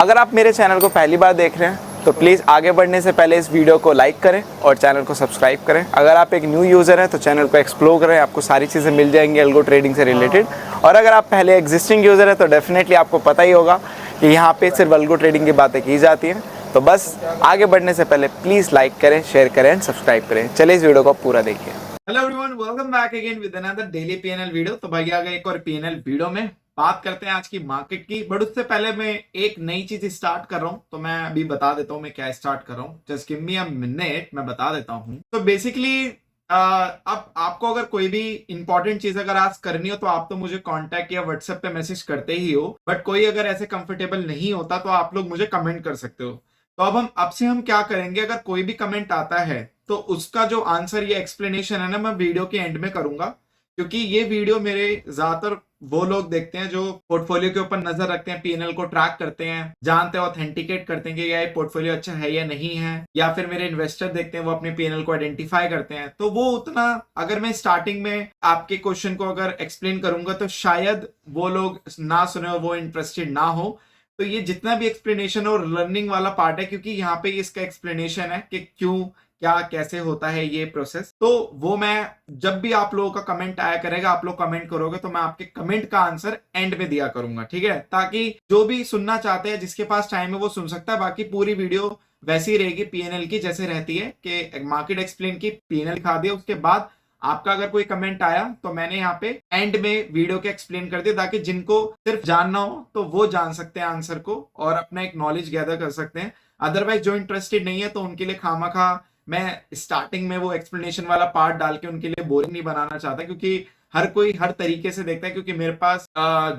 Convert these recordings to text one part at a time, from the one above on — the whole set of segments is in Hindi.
अगर आप मेरे चैनल को पहली बार देख रहे हैं तो प्लीज़ आगे बढ़ने से पहले इस वीडियो को लाइक करें और चैनल को सब्सक्राइब करें। अगर आप एक न्यू यूज़र हैं तो चैनल को एक्सप्लोर करें, आपको सारी चीज़ें मिल जाएंगी एल्गो ट्रेडिंग से रिलेटेड। और अगर आप पहले एग्जिस्टिंग यूज़र हैं तो डेफिनेटली आपको पता ही होगा कि यहाँ पे सिर्फ एल्गो ट्रेडिंग की बातें की जाती हैं। तो बस आगे बढ़ने से पहले प्लीज़ लाइक करें, शेयर करें एंड सब्सक्राइब करें। चलिए इस वीडियो को पूरा देखिए। Hello everyone, welcome back again with another daily PNL video. तो भाई आ गए एक और पीएनएल वीडियो में। बात करते हैं आज की मार्केट की, बट उससे पहले मैं एक नई चीज स्टार्ट कर रहा हूं। तो मैं अभी बता देता हूं मैं क्या स्टार्ट कर रहा हूं। Just give me a minute, मैं बता देता हूं। तो बेसिकली अब आपको अगर कोई भी इंपॉर्टेंट चीज अगर आज करनी हो तो आप तो मुझे कांटेक्ट या व्हाट्सएप पे मैसेज करते ही हो, बट कोई अगर ऐसे कंफर्टेबल नहीं होता तो आप लोग मुझे कमेंट कर सकते हो। तो अब से हम क्या करेंगे, अगर कोई भी कमेंट आता है तो उसका जो आंसर या एक्सप्लेनेशन है ना, मैं वीडियो के एंड में करूंगा। क्योंकि ये वीडियो मेरे ज्यादातर वो लोग देखते हैं जो पोर्टफोलियो के ऊपर नजर रखते हैं, पीएनएल को ट्रैक करते हैं, जानते हैं, ऑथेंटिकेट करते हैं कि ये पोर्टफोलियो अच्छा है या नहीं है, या फिर मेरे इन्वेस्टर देखते हैं, वो अपने पीएनएल को आइडेंटिफाई करते हैं। तो वो उतना, अगर मैं स्टार्टिंग में आपके क्वेश्चन को अगर एक्सप्लेन करूंगा तो शायद वो लोग ना सुने और वो इंटरेस्टेड ना हो। तो ये जितना भी एक्सप्लेनेशन और लर्निंग वाला पार्ट है, क्योंकि यहाँ पे इसका एक्सप्लेनेशन है कि क्यों क्या कैसे होता है ये प्रोसेस। तो वो मैं जब भी आप लोगों का कमेंट आया करेगा, आप लोग कमेंट करोगे तो मैं आपके कमेंट का आंसर एंड में दिया करूंगा, ठीक है, ताकि जो भी सुनना चाहते हैं, जिसके पास टाइम है वो सुन सकता है। बाकी पूरी वीडियो वैसी रहेगी पीएनएल की जैसे रहती है कि मार्केट एक्सप्लेन की, पीएनएल दिखा दिया, उसके बाद आपका अगर कोई कमेंट आया तो मैंने यहाँ पे एंड में वीडियो के एक्सप्लेन कर दिया, ताकि जिनको सिर्फ जानना हो तो वो जान सकते हैं आंसर को और अपना एक नॉलेज गैदर कर सकते हैं। अदरवाइज जो इंटरेस्टेड नहीं है तो उनके लिए खामखा मैं स्टार्टिंग में वो एक्सप्लेनेशन वाला पार्ट डाल के उनके लिए बोरिंग नहीं बनाना चाहता, क्योंकि हर कोई हर तरीके से देखता है। क्योंकि मेरे पास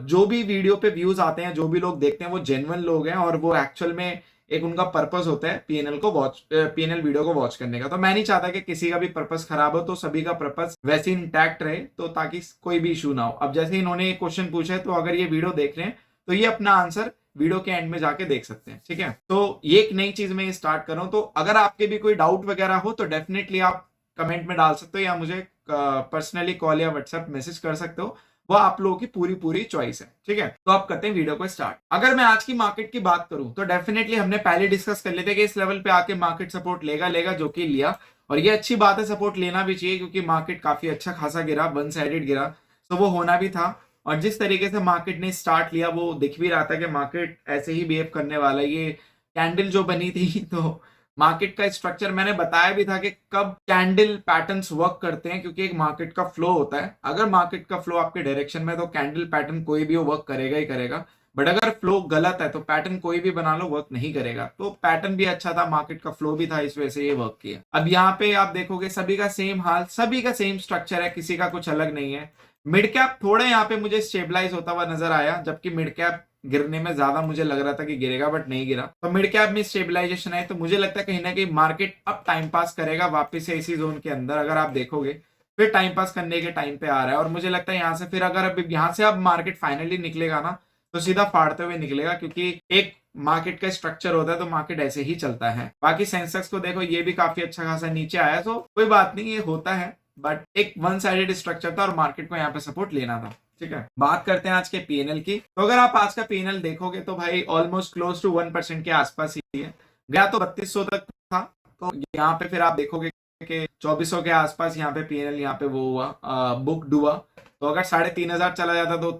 जो भी वीडियो पे व्यूज आते हैं, जो भी लोग देखते हैं, वो जेन्युइन लोग हैं और वो एक्चुअल में एक उनका पर्पस होता है पीएनएल वीडियो को वॉच करने का। तो मैं नहीं चाहता कि किसी का भी पर्पस खराब हो, तो सभी का पर्पस वैसे इंटैक्ट रहे, तो ताकि कोई भी इशू ना हो। अब जैसे इन्होंने एक क्वेश्चन पूछा है, तो अगर ये वीडियो देख रहे हैं तो ये अपना आंसर वीडियो के एंड में जाके देख सकते हैं, ठीक है। तो ये एक नई चीज मैं स्टार्ट कर रहा हूं। तो अगर आपके भी कोई डाउट वगैरह हो तो डेफिनेटली आप कमेंट में डाल सकते हो, या मुझे पर्सनली कॉल या व्हाट्सएप मैसेज कर सकते हो। वो आप लोगों की पूरी पूरी चॉइस है, ठीक है। तो आप करते हैं वीडियो को स्टार्ट। अगर मैं आज की मार्केट की बात करूं तो डेफिनेटली हमने पहले डिस्कस कर लेते कि इस लेवल पे आके मार्केट सपोर्ट लेगा लेगा, जो कि लिया। और ये अच्छी बात है, सपोर्ट लेना भी चाहिए, क्योंकि मार्केट काफी अच्छा खासा गिरा, वन साइडेड गिरा, तो वो होना भी था। और जिस तरीके से मार्केट ने स्टार्ट लिया वो दिख भी रहा था कि मार्केट ऐसे ही बिहेव करने वाला है। ये कैंडल जो बनी थी, तो मार्केट का स्ट्रक्चर मैंने बताया भी था कि कब कैंडल पैटर्न्स वर्क करते हैं, क्योंकि एक मार्केट का फ्लो होता है। अगर मार्केट का फ्लो आपके डायरेक्शन में, तो कैंडल पैटर्न कोई भी वो वर्क करेगा ही करेगा। बट अगर फ्लो गलत है तो पैटर्न कोई भी बना लो वर्क नहीं करेगा। तो पैटर्न भी अच्छा था, मार्केट का फ्लो भी था, इस वजह से ये वर्क किया। अब यहाँ पे आप देखोगे सभी का सेम हाल, सभी का सेम स्ट्रक्चर है, किसी का कुछ अलग नहीं है। मिड कैप थोड़ा यहाँ पे मुझे स्टेबलाइज होता हुआ नजर आया, जबकि मिड कैप गिरने में ज्यादा मुझे लग रहा था कि गिरेगा, बट नहीं गिरा। तो मिड कैप में स्टेबलाइजेशन है, तो मुझे लगता है कहीं ना कहीं मार्केट अब टाइम पास करेगा वापस से इसी जोन के अंदर। अगर आप देखोगे फिर टाइम पास करने के टाइम पे आ रहा है, और मुझे लगता है यहाँ से फिर अगर अब यहाँ से अब मार्केट फाइनली निकलेगा ना, तो सीधा फाड़ते हुए निकलेगा, क्योंकि एक मार्केट का स्ट्रक्चर होता है, तो मार्केट ऐसे ही चलता है। बाकी सेंसेक्स को देखो, ये भी काफी अच्छा खासा नीचे आया, तो कोई बात नहीं, ये होता है, बट एक वन साइडेड स्ट्रक्चर था और मार्केट को यहाँ पे सपोर्ट लेना था, ठीक है। बात करते हैं आज के पीएनएल की। तो अगर आप आज का पीएनएल देखोगे तो भाई ऑलमोस्ट क्लोज टू 1% के आसपास ही है। गया तो 3200 तक था, तो यहाँ पे फिर आप देखोगे कि 2400 के आसपास यहाँ पे पीएनएल यहाँ पे वो हुआ, बुक हुआ। तो अगर 3500 चला जाता तो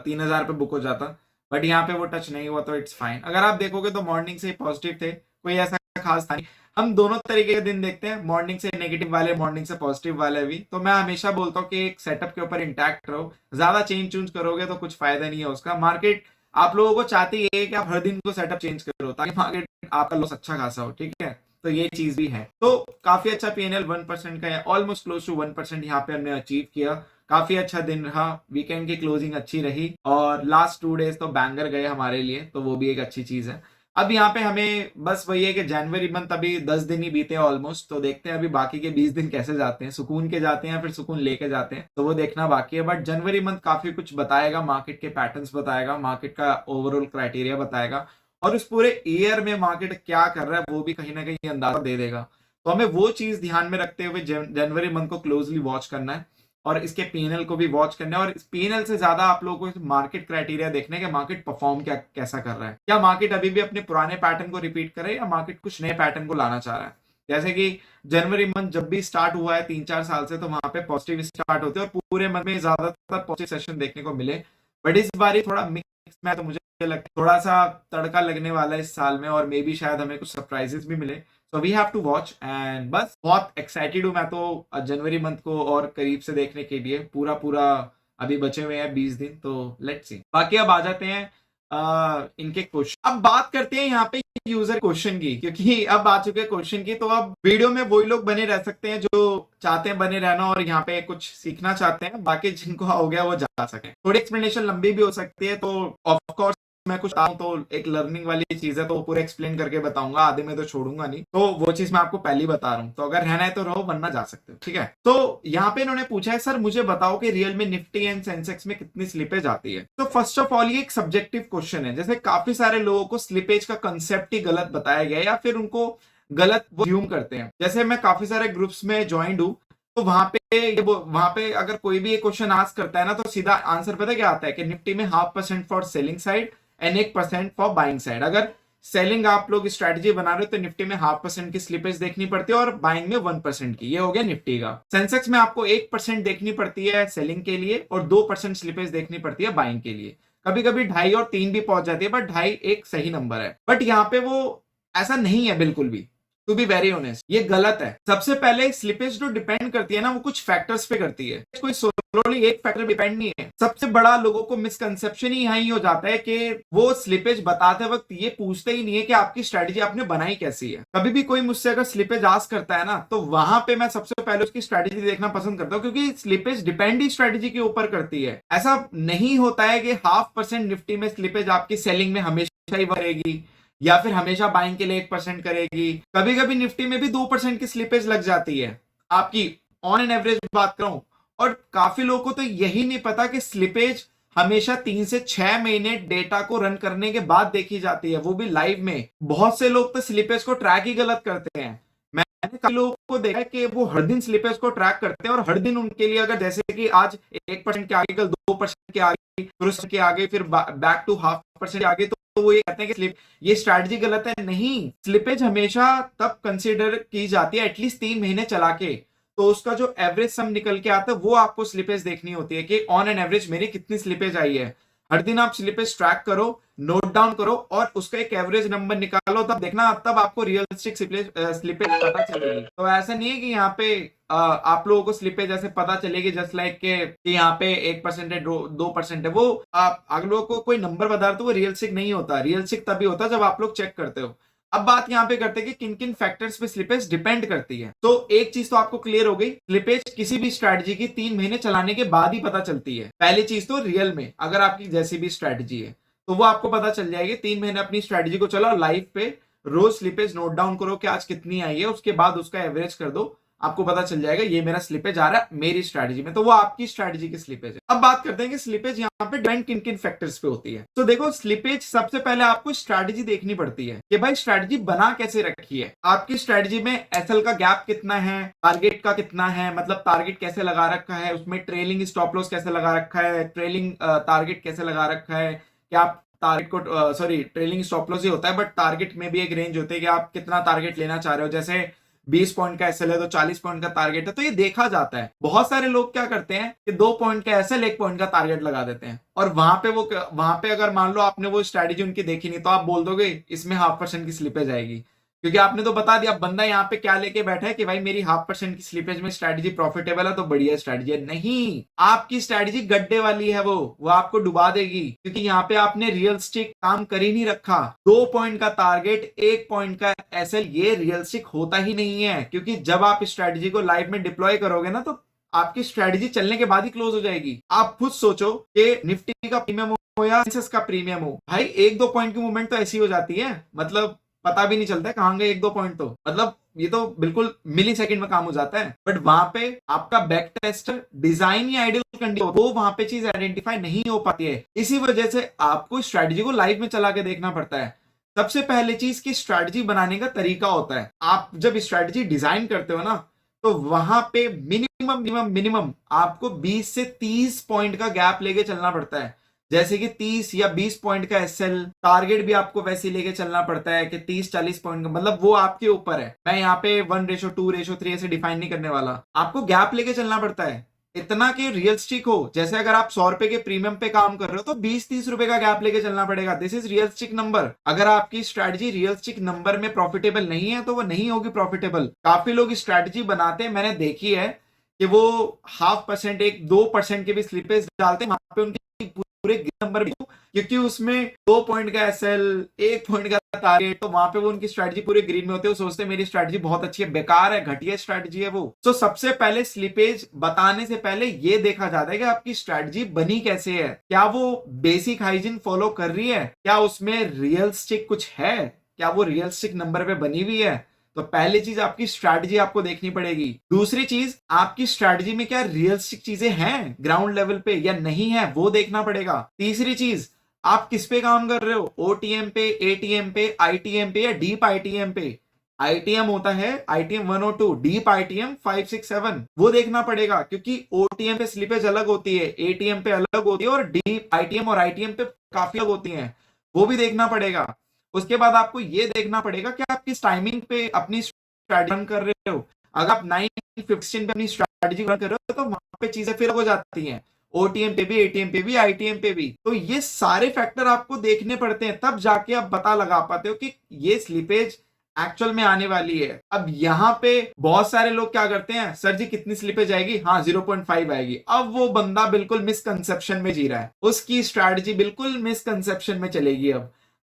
3000 पे बुक हो जाता, बट यहाँ पे वो टच नहीं हुआ, तो इट्स फाइन। अगर आप देखोगे तो मॉर्निंग से पॉजिटिव थे, कोई ऐसा खास था नहीं। हम दोनों तरीके के दिन देखते हैं, मॉर्निंग से नेगेटिव वाले, मॉर्निंग से पॉजिटिव वाले भी। तो मैं हमेशा बोलता हूँ कि एक सेटअप के ऊपर इंटैक्ट रहो, ज्यादा चेंज चूंज करोगे तो कुछ फायदा नहीं है उसका। मार्केट आप लोगों को चाहती है कि आप हर दिन को सेटअप चेंज करो, ताकि मार्केट आपका लॉस अच्छा खासा हो, ठीक है। तो ये चीज भी है। तो काफी अच्छा पीएनएल 1% का है, ऑलमोस्ट क्लोज टू 1% यहाँ पे हमने अचीव किया। काफी अच्छा दिन रहा, वीकेंड की क्लोजिंग अच्छी रही, और लास्ट 2 डेज तो बैंगर गए हमारे लिए, तो वो भी एक अच्छी चीज है। अब यहाँ पे हमें बस वही है कि जनवरी मंथ अभी 10 दिन ही बीते हैं ऑलमोस्ट, तो देखते हैं अभी बाकी के 20 दिन कैसे जाते हैं, सुकून के जाते हैं फिर सुकून लेके जाते हैं, तो वो देखना बाकी है। बट जनवरी मंथ काफी कुछ बताएगा, मार्केट के पैटर्न्स बताएगा, मार्केट का ओवरऑल क्राइटेरिया बताएगा, और उस पूरे ईयर में मार्केट क्या कर रहा है वो भी कहीं ना कहीं अंदाजा दे देगा। तो हमें वो चीज ध्यान में रखते हुए जनवरी मंथ को क्लोजली वॉच करना है। और इसके पीएनएल को भी वॉच करना है, और इस पीएनएल से ज्यादा आप लोगों को मार्केट क्राइटेरिया देखने के मार्केट परफॉर्म कैसा कर रहा है, क्या मार्केट अभी भी अपने पुराने पैटर्न को रिपीट करे या मार्केट कुछ नए पैटर्न को लाना चाह रहा है। जैसे कि जनवरी मंथ जब भी स्टार्ट हुआ है 3-4 साल से, तो वहां पे पॉजिटिव स्टार्ट होते हैं और पूरे मंथ में ज्यादातर पॉजिटिव सेशन देखने को मिले, बट इस बार थोड़ा मिक्स में, तो मुझे लगता है थोड़ा सा तड़का लगने वाला है इस साल में, और मे बी शायद हमें कुछ सरप्राइजेस भी मिले। So we have to watch, and बस बहुत एक्साइटेड हूँ मैं तो जनवरी मंथ को और करीब से देखने के लिए। पूरा अभी बचे हुए हैं 20 दिन, तो लेट्स सी। बाकी अब आ जाते हैं इनके क्वेश्चन। अब बात करते हैं यहाँ पे यूजर क्वेश्चन की, क्योंकि अब आ चुके हैं क्वेश्चन की, तो अब वीडियो में वही लोग बने रह सकते हैं जो चाहते हैं बने रहना और यहाँ पे कुछ सीखना चाहते हैं, बाकी जिनको हो गया वो जा सके। थोड़ी एक्सप्लेनेशन लंबी भी हो सकती है, तो ऑफकोर्स मैं कुछ बताऊं तो एक लर्निंग वाली चीज है, तो पूरा एक्सप्लेन करके बताऊंगा, आधे में तो छोड़ूंगा नहीं, तो वो चीज मैं आपको पहले ही बता रहा हूं, तो अगर रहना है तो रहो, वरना जा सकते हो, ठीक है। तो यहाँ पे इन्होंने पूछा है, सर मुझे बताओ कि रियल में निफ्टी एंड सेंसेक्स में कितनी स्लिपेज आती है। तो फर्स्ट ऑफ ऑल ये एक सब्जेक्टिव क्वेश्चन है, जैसे काफी सारे लोगों को स्लिपेज का कंसेप्ट ही गलत बताया गया या फिर उनको गलत वो assume करते हैं। जैसे मैं काफी सारे ग्रुप्स में ज्वाइंट हूँ, तो वहां पे अगर कोई भी एक क्वेश्चन आस्क करता है ना, तो सीधा आंसर पता क्या आता है कि निफ्टी में 0.5% for selling side and 1% for buying side. अगर सेलिंग आप लोग स्ट्रेटजी बना रहे हो तो निफ्टी में 0.5% की स्लिपेज देखनी पड़ती है और बाइंग में 1% की। ये हो गया निफ्टी का। सेंसेक्स में आपको 1% देखनी पड़ती है सेलिंग के लिए और 2% स्लिपेज देखनी पड़ती है बाइंग के लिए। कभी कभी 2.5 और 3 भी पहुंच जाती है, बट 2.5 एक सही नंबर है। बट यहाँ पे वो ऐसा नहीं है बिल्कुल भी, टू बी वेरी ऑनेस्ट, ये गलत है। सबसे पहले स्लिपेज जो डिपेंड करती है ना, वो कुछ फैक्टर्स पे करती है, कोई सोलोली एक फैक्टर डिपेंड नहीं है। सबसे बड़ा लोगों को मिसकंसेप्शन ही यही हो जाता है कि वो स्लिपेज बताते वक्त ये पूछते ही नहीं है कि आपकी स्ट्रेटजी आपने बनाई कैसी है। कभी भी कोई मुझसे अगर स्लिपेज आस्क करता है ना, तो वहां पे मैं सबसे पहले उसकी स्ट्रेटजी देखना पसंद करता हूँ, क्योंकि स्लिपेज डिपेंड ही स्ट्रेटजी के ऊपर करती है। ऐसा नहीं होता है कि 0.5% निफ्टी में स्लिपेज आपकी सेलिंग में हमेशा ही रहेगी या फिर हमेशा बाइंग के लिए 1% करेगी। कभी कभी निफ्टी में भी 2% की स्लिपेज लग जाती है आपकी, ऑन एन एवरेज बात करूं। और काफी लोगों को तो यही नहीं पता कि स्लिपेज हमेशा 3 से 6 महीने डेटा को रन करने के बाद देखी जाती है, वो भी लाइव में। बहुत से लोग तो स्लिपेज को ट्रैक ही गलत करते हैं। मैंने काफी लोगों को देखा है कि वो हर दिन स्लिपेज को ट्रैक करते हैं और हर दिन उनके लिए, अगर जैसे कि आज 1% के आगे, कल 2% के आगे, फिर के आगे, फिर बैक टू 0.5% के आगे, तो वो ये कहते हैं कि ये स्ट्रैटेजी गलत है। नहीं, स्लिपेज हमेशा तब कंसीडर की जाती है एटलीस्ट 3 महीने चला के, तो उसका जो एवरेज सम निकल के आता है वो आपको स्लिपेज देखनी होती है कि ऑन एन एवरेज मेरी कितनी स्लिपेज आई है। हर दिन आप स्लिपेज ट्रैक करो, नोट डाउन करो और उसका एक एवरेज नंबर निकालो, तब देखना, तब आपको रियलिस्टिक स्लिपेज पता चलेगी। तो ऐसा नहीं है कि यहाँ पे आप लोगों को स्लिपेज ऐसे पता चलेगी जस्ट लाइक कि यहाँ पे 1% है, 2% है, वो आप अगर लोगों को कोई नंबर बता रहे तो वो रियलिस्टिक नहीं होता। रियलिस्टिक तभी होता है जब आप लोग चेक करते हो। अब बात यहाँ पे करते हैं कि किन किन फैक्टर्स पे स्लिपेज डिपेंड करती है। तो एक चीज तो आपको क्लियर हो गई, स्लिपेज किसी भी स्ट्रैटेजी की 3 महीने चलाने के बाद ही पता चलती है। पहली चीज तो रियल में अगर आपकी जैसी भी स्ट्रैटेजी है तो वो आपको पता चल जाएगी। 3 महीने अपनी स्ट्रैटेजी को चलाओ लाइव पे, रोज स्लिपेज नोट डाउन करो कि आज कितनी आई है, उसके बाद उसका एवरेज कर दो, आपको पता चल जाएगा ये मेरा स्लिपेज आ रहा है मेरी स्ट्रैटेजी में, तो वो आपकी स्ट्रैटेजी की स्लिपेज है। अब बात करते हैं कि स्लिपेज यहाँ पे डिपेंड किन किन फैक्टर्स पे होती है। तो देखो, स्लिपेज सबसे पहले आपको स्ट्रैटेजी देखनी पड़ती है कि भाई स्ट्रैटेजी बना कैसे रखी है। आपकी स्ट्रैटेजी में एसएल का गैप कितना है, टारगेट का कितना है, मतलब टारगेट कैसे लगा रखा है, उसमें ट्रेलिंग स्टॉप लॉस कैसे लगा रखा है, ट्रेलिंग टारगेट कैसे लगा रखा है, क्या आप टारगेट को सॉरी ट्रेलिंग स्टॉप लॉस ही होता है, बट टारगेट में भी एक रेंज होती है कि आप कितना टारगेट लेना चाह रहे हो। जैसे 20 पॉइंट का एसएल है तो 40 पॉइंट का टारगेट है, तो ये देखा जाता है। बहुत सारे लोग क्या करते हैं कि 2 पॉइंट का एसएल 1 पॉइंट का टारगेट लगा देते हैं, और वहां पे अगर मान लो आपने वो स्ट्रैटेजी उनकी देखी नहीं, तो आप बोल दोगे इसमें 0.5% की स्लिपेज आएगी, क्योंकि आपने तो बता दिया। बंदा यहाँ पे क्या लेके बैठा है कि भाई मेरी 0.5% की स्लिपेज में स्ट्रैटेजी प्रॉफिटेबल है तो बढ़िया स्ट्रैटेजी है। नहीं, आपकी स्ट्रैटेजी गड्ढे वाली है, वो आपको डुबा देगी, क्योंकि यहाँ पे आपने रियलिस्टिक काम कर ही नहीं रखा। 2 पॉइंट का टारगेट, 1 पॉइंट का एसएल, ये रियलिस्टिक होता ही नहीं है, क्योंकि जब आप स्ट्रैटेजी को लाइव में डिप्लॉय करोगे ना, तो आपकी स्ट्रैटेजी चलने के बाद ही क्लोज हो जाएगी। आप खुद सोचो कि निफ्टी का प्रीमियम हो या सेंसेक्स का प्रीमियम हो, भाई 1-2 पॉइंट की मूवमेंट तो ऐसी हो जाती है, मतलब पता भी नहीं चलता है कहां गए 1-2 पॉइंट, तो मतलब ये तो बिल्कुल मिली सेकंड में काम हो जाता है। बट वहां पे आपका बैक टेस्ट डिजाइन या आइडियल कंडीशन, वो वहां पे चीज आइडेंटिफाई नहीं हो पाती है। इसी वजह से आपको स्ट्रैटेजी को लाइव में चला के देखना पड़ता है। सबसे पहले चीज की स्ट्रैटेजी बनाने का तरीका होता है। आप जब स्ट्रैटेजी डिजाइन करते हो ना, तो वहां पे मिनिमम मिनिमम मिनिमम आपको 20 से 30 पॉइंट का गैप लेके चलना पड़ता है। जैसे कि 30 या 20 पॉइंट का एसएल टारगेट भी आपको वैसे लेके चलना पड़ता है कि 30-40 पॉइंट का, मतलब वो आपके ऊपर है। मैं यहाँ पे 1:2:3 ऐसे डिफाइन नहीं करने वाला, आपको गैप लेके चलना पड़ता है इतना कि रियलिस्टिक हो। जैसे अगर आप 100 रुपए के प्रीमियम पे काम कर रहे हो तो 20-30 रुपए का गैप लेके चलना पड़ेगा। This is realistic number. अगर आपकी स्ट्रैटेजी रियलिस्टिक नंबर में प्रॉफिटेबल नहीं है तो वो नहीं होगी प्रॉफिटेबल। काफी लोग स्ट्रैटेजी बनाते हैं, मैंने देखी है कि वो 0.5%, 1-2% के भी स्लिपेज डालते हैं, वहां पे उनके पूरे नंबर, क्योंकि उसमें 2 पॉइंट का एसएल, 1 पॉइंट का टारगेट, तो वहां पे वो उनकी स्ट्रैटेजी पूरे ग्रीन में होते हैं। वो सोचते हैं मेरी स्ट्रैटेजी बहुत अच्छी है, बेकार है, घटिया स्ट्रैटेजी है वो। तो सबसे पहले स्लिपेज बताने से पहले ये देखा जाता है कि आपकी स्ट्रैटेजी बनी कैसे है, क्या वो बेसिक हाइजीन फॉलो कर रही है, क्या उसमें रियलिस्टिक कुछ है, क्या वो रियलिस्टिक नंबर पे बनी हुई है। तो पहली चीज आपकी स्ट्रैटेजी आपको देखनी पड़ेगी। दूसरी चीज, आपकी स्ट्रैटेजी में क्या रियलिस्टिक चीजें हैं ग्राउंड लेवल पे या नहीं है, वो देखना पड़ेगा। तीसरी चीज, आप किस पे काम कर रहे हो, ओटीएम पे, एटीएम पे, आईटीएम पे या डीप आईटीएम पे। आईटीएम होता है आईटीएम 1 और 2, डीप आईटीएम 5, 6, 7, वो देखना पड़ेगा, क्योंकि ओटीएम पे स्लिपेज अलग होती है, एटीएम पे अलग होती है, और डीप आईटीएम और आईटीएम पे काफी अलग होती है, वो भी देखना पड़ेगा। उसके बाद आपको ये देखना पड़ेगा कि आप किस टाइमिंग पे अपनी स्ट्रैटेजी रन कर रहे हो। अगर आप 9:15 पे अपनी स्ट्रैटेजी रन कर रहे हो तो वहां पे चीजें फिर हो जाती हैं, ओटीएम पे भी, एटीएम पे भी, आईटीएम पे भी। तो ये सारे फैक्टर आपको देखने पड़ते हैं, तब जाके आप पता लगा पाते हो कि ये स्लिपेज एक्चुअल में आने वाली है। अब यहाँ पे बहुत सारे लोग क्या करते हैं, सर जी कितनी स्लिपेज आएगी, हाँ 0.5 आएगी। अब वो बंदा बिल्कुल मिसकंसेप्शन में जी रहा है, उसकी स्ट्रैटेजी बिल्कुल मिसकंसेप्शन में चलेगी।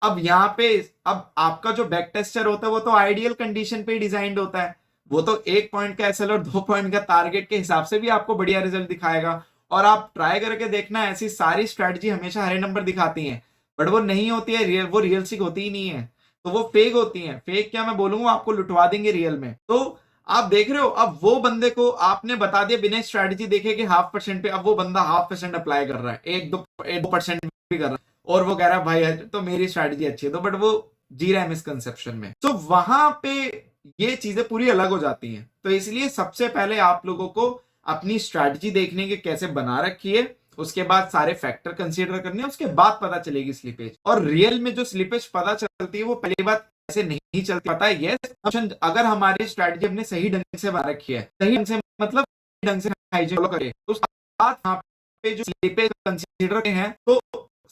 अब यहाँ पे, अब आपका जो बैक टेस्टर होता है वो तो आइडियल कंडीशन पे डिजाइंड होता है, वो तो 1 पॉइंट का एसएल और 2 पॉइंट का टारगेट के हिसाब से भी आपको बढ़िया रिजल्ट दिखाएगा। और आप ट्राई करके देखना, ऐसी सारी स्ट्रैटेजी हमेशा हरे नंबर दिखाती हैं, बट वो नहीं होती है, वो रियलिस्टिक होती ही नहीं है, तो वो फेक होती हैं। फेक क्या, मैं बोलूंगा आपको लुटवा देंगे रियल में। तो आप देख रहे हो, अब वो बंदे को आपने बता दिया बिना स्ट्रैटेजी देखे कि 0.5% पे, अब वो बंदा 0.5% अप्लाई कर रहा है, 1-2% भी कर रहा है, और वो कह रहा है भाई तो मेरी स्ट्रैटेजी अच्छी है, तो बट वो जी रहा है मिसकंसेप्शन में। तो वहां पे ये चीजें पूरी अलग हो जाती हैं। तो इसलिए सबसे पहले आप लोगों को अपनी स्ट्रैटेजी देखने के कैसे बना रखी है, उसके बाद सारे फैक्टर कंसीडर करने हैं, उसके बाद पता चलेगी स्लिपेज। और रियल में जो स्लिपेज पता चलती है वो पहली बात ऐसे नहीं चलती, पता है ये अगर हमारी स्ट्रैटेजी हमने सही ढंग से बना रखी है, सही ढंग से मतलब ढंग से हाइजीन फॉलो करे, तो उसके बाद यहाँ पे जो स्लिपेज कंसीडर हैं, तो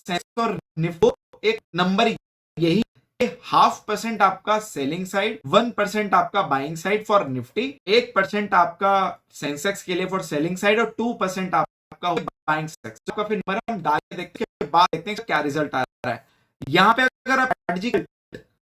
सेंसेक्स और निफ्टी एक नंबर यही 0.5% आपका सेलिंग साइड, 1% आपका बाइंग साइड फॉर निफ्टी, 1% आपका सेंसेक्स के लिए फॉर सेलिंग साइड, और 2% आपका बाइंग साइड। तो फिर नंबर हम डाल के देखते हैं, बाद देखते हैं क्या रिजल्ट आ रहा है। यहाँ पे अगर आप स्ट्रैटेजी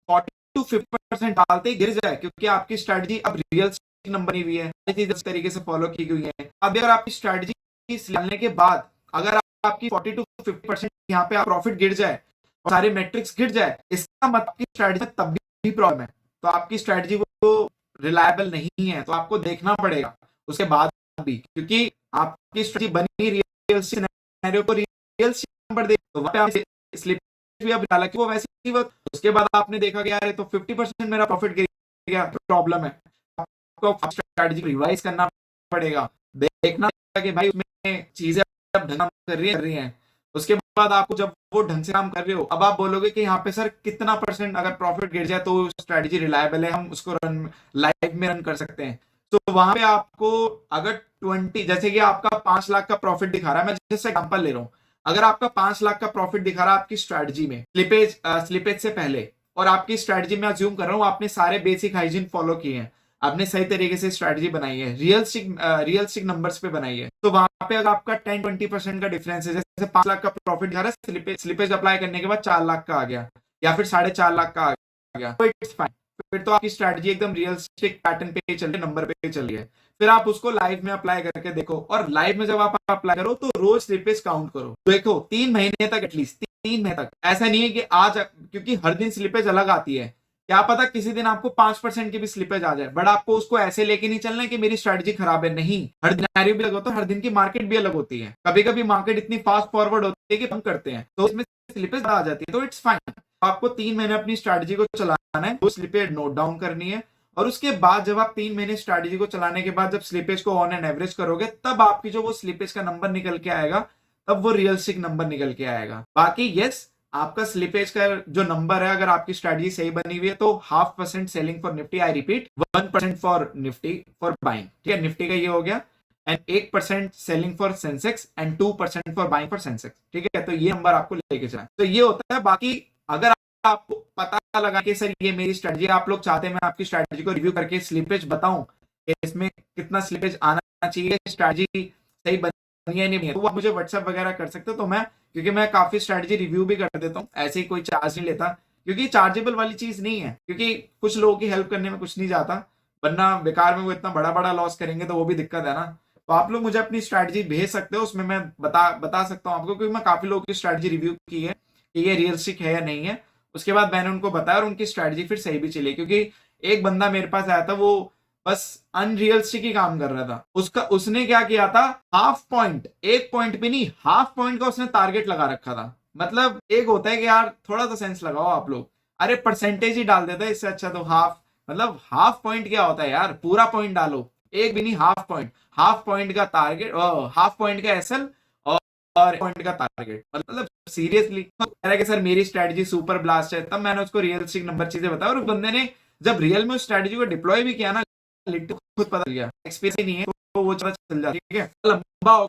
40-50% डालते ही गिर जाए, क्योंकि आपकी स्ट्रैटेजी अब रियल नंबर नहीं हुई है, इस तरीके से फॉलो की गई है। अब अगर आपकी स्ट्रैटेजी डालने के बाद अगर आपकी 40-50% यहाँ पे प्रॉफिट गिर जाए और सारे मैट्रिक्स गिर जाए, इसका मतलब आपकी स्ट्रैटेजी में तब भी प्रॉब्लम है, तो आपकी स्ट्रैटेजी वो रिलायबल नहीं है, तो आपको देखना पड़ेगा उसके बाद भी, क्योंकि आपकी स्ट्रैटेजी बनी रियल सिनेरियो को रियल नंबर दे, तो वहां पे आप स्लिप भी अब डाला कि वो वैसे ही वक्त, उसके बाद आपने देखा कि यार तो 50% मेरा प्रॉफिट गिर गया, प्रॉब्लम है, आपको स्ट्रैटेजी रिवाइज करना पड़ेगा, देखना कि भाई उसमें चीजें अब ढंग कर रही हैं। उसके बाद आपको जब वो ढंग से काम कर रहे हो, अब आप बोलोगे कि यहाँ पे सर कितना % अगर प्रॉफिट गिर जाए तो स्ट्रैटेजी रिलायबल है, हम उसको रन लाइव में रन कर सकते हैं। तो वहां पे आपको अगर 20, जैसे कि आपका 5 लाख का प्रॉफिट दिखा रहा है, मैं जैसे एग्जांपल ले रहा हूँ, अगर आपका 5 लाख का प्रॉफिट दिखा रहा है आपकी स्ट्रैटेजी में स्लिपेज से पहले, और आपकी स्ट्रैटेजी में अज्यूम कर रहा हूँ आपने सारे बेसिक हाइजीन फॉलो किए हैं, आपने सही तरीके से स्ट्रैटेजी बनाई है, रियलिस्टिक नंबर्स पे बनाई है, तो वहां पे अगर आपका 10-20% का डिफरेंस है, जैसे 5 लाख का प्रॉफिट दिखा रहा है, स्लिपेज अप्लाई करने के बाद 4 लाख का आ गया या फिर 4.5 लाख का आ गया, तो इट्स फाइन, फिर तो आपकी स्ट्रैटेजी एकदम रियलिस्टिक पैटर्न पे चल रही है, नंबर पे चल रही है। फिर आप उसको लाइव में अप्लाई करके देखो, और लाइव में जब आप अप्लाई करो तो रोज स्लिपेज काउंट करो, देखो 3 महीने तक, एटलीस्ट 3 महीने तक। ऐसा नहीं है कि आज, क्योंकि हर दिन स्लिपेज अलग आती है, क्या पता किसी दिन आपको 5% की भी स्लिपेज आ जाए, बट आपको उसको ऐसे लेके नहीं चलना है कि मेरी स्ट्रैटेजी खराब है, नहीं, हर दिन भी अलग होता है, हर दिन की मार्केट भी अलग होती है, कभी कभी मार्केट इतनी फास्ट फॉरवर्ड होती है कि हम करते हैं तो उसमें स्लिपेज आ जाती है, तो इट्स फाइन। आपको 3 महीने अपनी स्ट्रैटेजी को चलाना है, वो स्लिपेज नोट डाउन करनी है, और उसके बाद जब आप 3 महीने स्ट्रैटेजी को चलाने के बाद जब स्लिपेज को ऑन एंड एवरेज करोगे, तब आपकी जो वो स्लिपेज का नंबर निकल के आएगा, तब वो रियलिस्टिक नंबर निकल के आएगा। बाकी यस, आपका स्लिपेज का जो नंबर है, अगर आपकी स्ट्रैटेजी सही बनी हुई है तो 0.5% selling for Nifty, I repeat 1% for Nifty for buying, ठीक है, निफ्टी का ये हो गया, and 1% selling for Sensex and 2% for buying for Sensex, ठीक है। तो ये नंबर आपको लेके चलना है। तो ये होता है। बाकी अगर आपको पता लगा कि सर ये मेरी स्ट्रेटजी, आप लोग चाहते हैं मैं आपकी स्ट्रेटजी को रिव्यू करके स्लिपेज बताऊं कि इसमें कितना स्लिपेज आना चाहिए, स्ट्रेटजी सही बनी है नहीं है, तो आप मुझे व्हाट्सएप वगैरह कर सकते हो। तो मैं, क्योंकि मैं काफी स्ट्रेटजी रिव्यू भी कर देता हूँ, ऐसे ही कोई चार्ज नहीं लेता, क्योंकि चार्जेबल वाली चीज नहीं है, क्योंकि कुछ लोगों की हेल्प करने में कुछ नहीं जाता, वरना बेकार में वो इतना बड़ा बड़ा लॉस करेंगे तो वो भी दिक्कत है ना। तो आप लोग मुझे अपनी स्ट्रेटजी भेज सकते हो, उसमें मैं बता सकता हूँ आपको, क्योंकि मैं काफी लोगों की स्ट्रेटजी रिव्यू की है कि ये रियलिस्टिक है या नहीं है। उसके बाद मैंने उनको बताया और उनकी स्ट्रेटजी फिर सही भी चली, क्योंकि एक बंदा मेरे पास आया था, वो बस अनरियलिस्टिक ही काम कर रहा था। उसने क्या किया था, 1/2 पॉइंट, 1 पॉइंट भी नहीं, 1/2 पॉइंट का उसने टारगेट लगा रखा था। मतलब एक होता है कि यार थोड़ा सा सेंस लगाओ आप लोग, अरे परसेंटेज ही डाल देता है, इससे अच्छा तो हाफ, मतलब 1/2 पॉइंट क्या होता है यार, पूरा पॉइंट डालो, एक भी नहीं, 1/2 पॉइंट, 1/2 पॉइंट का टारगेट, 1/2 पॉइंट का एसएल और पॉइंट का टारगेट, मतलब सीरियसली कह रहा है कि सर मेरी स्ट्रेटजी सुपर ब्लास्ट है। तब मैंने उसको रियलिस्टिक नंबर चीजें बताया, और उस बंदे ने जब रियल में उस स्ट्रेटजी को डिप्लॉय भी किया ना, खुद पता चल गया, एक्सपीरियंस ही नहीं है तो वो चला चल जाता, ठीक है। लंबा हो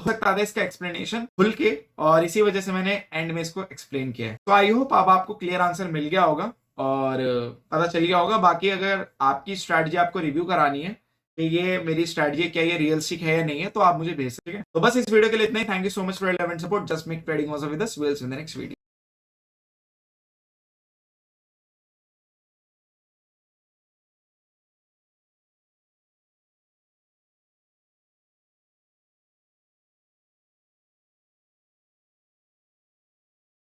सकता है इसका एक्सप्लेनेशन खुल के, और इसी वजह से मैंने एंड में इसको एक्सप्लेन किया है। तो आई होप अब आपको क्लियर आंसर मिल गया होगा और पता चल गया होगा। बाकी अगर आपकी स्ट्रेटजी आपको रिव्यू करानी है कि ये मेरी स्ट्रेटजी क्या ये रियलिस्टिक है या नहीं है, तो आप मुझे भेज सकते हैं। तो बस इस वीडियो के लिए इतना ही। Thank you so much for your love and support. Just make trading was with us. Will see in the next video.